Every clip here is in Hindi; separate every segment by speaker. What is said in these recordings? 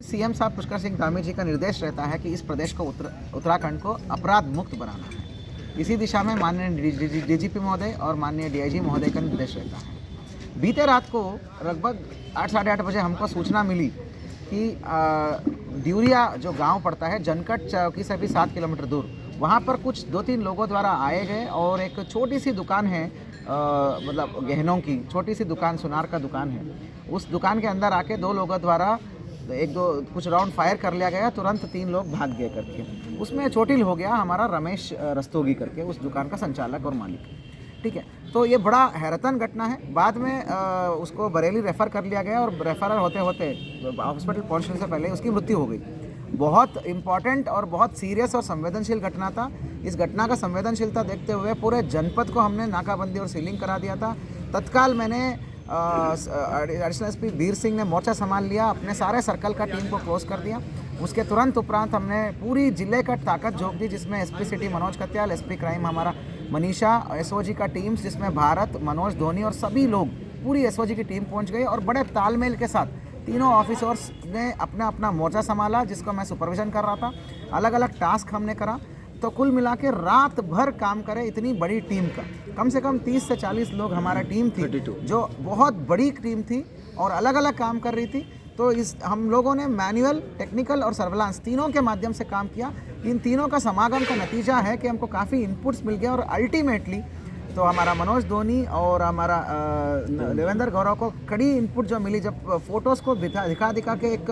Speaker 1: सीएम साहब पुष्कर सिंह धामी जी का निर्देश रहता है कि इस प्रदेश को उत्तराखंड को अपराध मुक्त बनाना है। इसी दिशा में माननीय डीजीपी महोदय और माननीय डीआईजी महोदय का निर्देश रहता है। बीते रात को लगभग 8 साढ़े 8 बजे हमको सूचना मिली कि ड्यूरिया जो गांव पड़ता है जनकट चौकी से भी 7 किलोमीटर दूर, वहां पर कुछ 2-3 लोगों द्वारा आए गए और एक छोटी सी दुकान है, मतलब गहनों की छोटी सी दुकान, सुनार का दुकान है। उस दुकान के अंदर आके 2 लोगों द्वारा कुछ राउंड फायर कर लिया गया, तुरंत 3 लोग भाग गए करके। उसमें चोटिल हो गया हमारा रमेश रस्तोगी करके, उस दुकान का संचालक और मालिक। ठीक है, तो ये बड़ा हैरतन घटना है। बाद में उसको बरेली रेफ़र कर लिया गया और रेफर होते होते हॉस्पिटल पहुंचने से पहले उसकी मृत्यु हो गई। बहुत इम्पॉर्टेंट और बहुत सीरियस और संवेदनशील घटना था। इस घटना का संवेदनशीलता देखते हुए पूरे जनपद को हमने नाकाबंदी और सीलिंग करा दिया था। तत्काल मैंने एडिशनल एसपी वीर सिंह ने मोर्चा संभाल लिया, अपने सारे सर्कल का टीम को क्लोज कर दिया। उसके तुरंत उपरांत हमने पूरी जिले का ताकत झोंक दी, जिसमें SP city Manoj Katyal, SP crime हमारा मनीषा, एसओजी का टीम्स जिसमें भारत, मनोज, धोनी और सभी लोग, पूरी एसओजी की टीम पहुंच गई और बड़े तालमेल के साथ तीनों ऑफिसर्स ने अपना अपना मोर्चा संभाला, जिसको मैं सुपरविजन कर रहा था। अलग अलग टास्क हमने करा, तो कुल मिला के रात भर काम करे इतनी बड़ी टीम का, कम से कम 30 से 40 लोग हमारा टीम थी, जो बहुत बड़ी टीम थी और अलग अलग काम कर रही थी। तो हम लोगों ने मैनुअल, टेक्निकल और सर्विलांस तीनों के माध्यम से काम किया। इन तीनों का समागम का नतीजा है कि हमको काफ़ी इनपुट्स मिल गया और अल्टीमेटली तो हमारा मनोज धोनी और हमारा देवेंद्र गौरव को कड़ी इनपुट जो मिली, जब फोटोज़ को दिखा के एक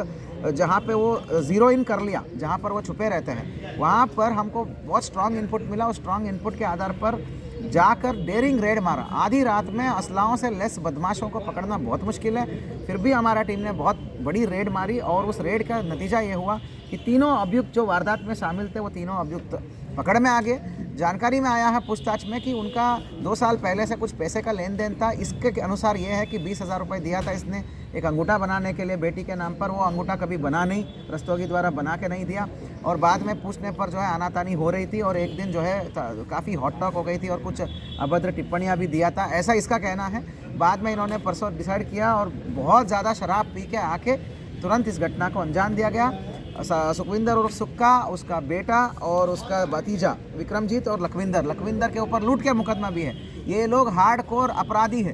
Speaker 1: जहाँ पे वो ज़ीरो इन कर लिया, जहाँ पर वो छुपे रहते हैं, वहाँ पर हमको बहुत स्ट्रांग इनपुट मिला। उस स्ट्रांग इनपुट के आधार पर जाकर डेयरिंग रेड मारा। आधी रात में असलाहों से लेस बदमाशों को पकड़ना बहुत मुश्किल है, फिर भी हमारा टीम ने बहुत बड़ी रेड मारी और उस रेड का नतीजा ये हुआ कि तीनों अभियुक्त जो वारदात में शामिल थे वो तीनों अभियुक्त पकड़ में आ गए। जानकारी में आया है पूछताछ में कि उनका 2 साल पहले से कुछ पैसे का लेन देन था। इसके अनुसार ये है कि 20,000 रुपये दिया था इसने एक अंगूठा बनाने के लिए बेटी के नाम पर। वो अंगूठा कभी बना नहीं, रस्तोगी द्वारा बना के नहीं दिया और बाद में पूछने पर जो है आनातानी हो रही थी और एक दिन जो है काफ़ी हॉट टॉक हो गई थी और कुछ अभद्र टिप्पणियाँ भी दिया था, ऐसा इसका कहना है। बाद में इन्होंने परसों डिसाइड किया और बहुत ज़्यादा शराब पी के आके तुरंत इस घटना को अंजाम दिया गया। सुखविंदर उर्फ सुक्का, उसका बेटा और उसका भतीजा विक्रमजीत और लखविंदर के ऊपर लूट के मुकदमा भी है। ये लोग हार्डकोर अपराधी है,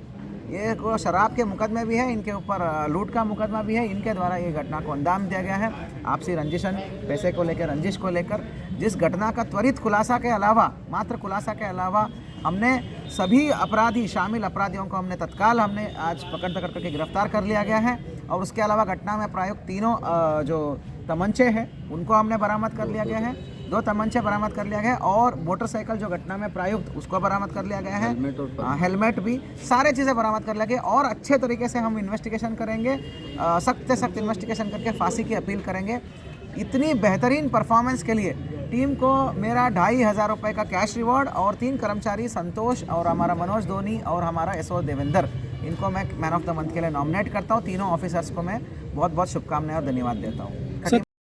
Speaker 1: ये को शराब के मुकदमे भी है, इनके ऊपर लूट का मुकदमा भी है। इनके द्वारा ये घटना को अंजाम दिया गया है। आपसी रंजिशन, पैसे को लेकर, रंजिश को लेकर, जिस घटना का त्वरित खुलासा के अलावा, मात्र खुलासा के अलावा हमने सभी अपराधी, शामिल अपराधियों को हमने तत्काल आज पकड़ करके गिरफ्तार कर लिया गया है। और उसके अलावा घटना में प्रयुक्त तीनों जो तमंचे हैं उनको हमने बरामद कर लिया गया है। 2 तमंचे बरामद कर लिया गया है और मोटरसाइकिल जो घटना में प्रयुक्त उसको बरामद कर लिया गया है। हेलमेट भी, सारे चीज़ें बरामद कर लिया गया और अच्छे तरीके से हम इन्वेस्टिगेशन करेंगे, सख्त से सख्त इन्वेस्टिगेशन करके फांसी की अपील करेंगे। इतनी बेहतरीन परफॉर्मेंस के लिए टीम को मेरा 2,500 रुपये का कैश रिवॉर्ड और 3 कर्मचारी संतोष और हमारा मनोज धोनी और हमारा एसओ देवेंद्र, इनको मैं मैन ऑफ द मंथ के लिए नॉमिनेट करता हूँ। तीनों ऑफिसर्स को मैं बहुत बहुत शुभकामनाएं और धन्यवाद देता हूँ।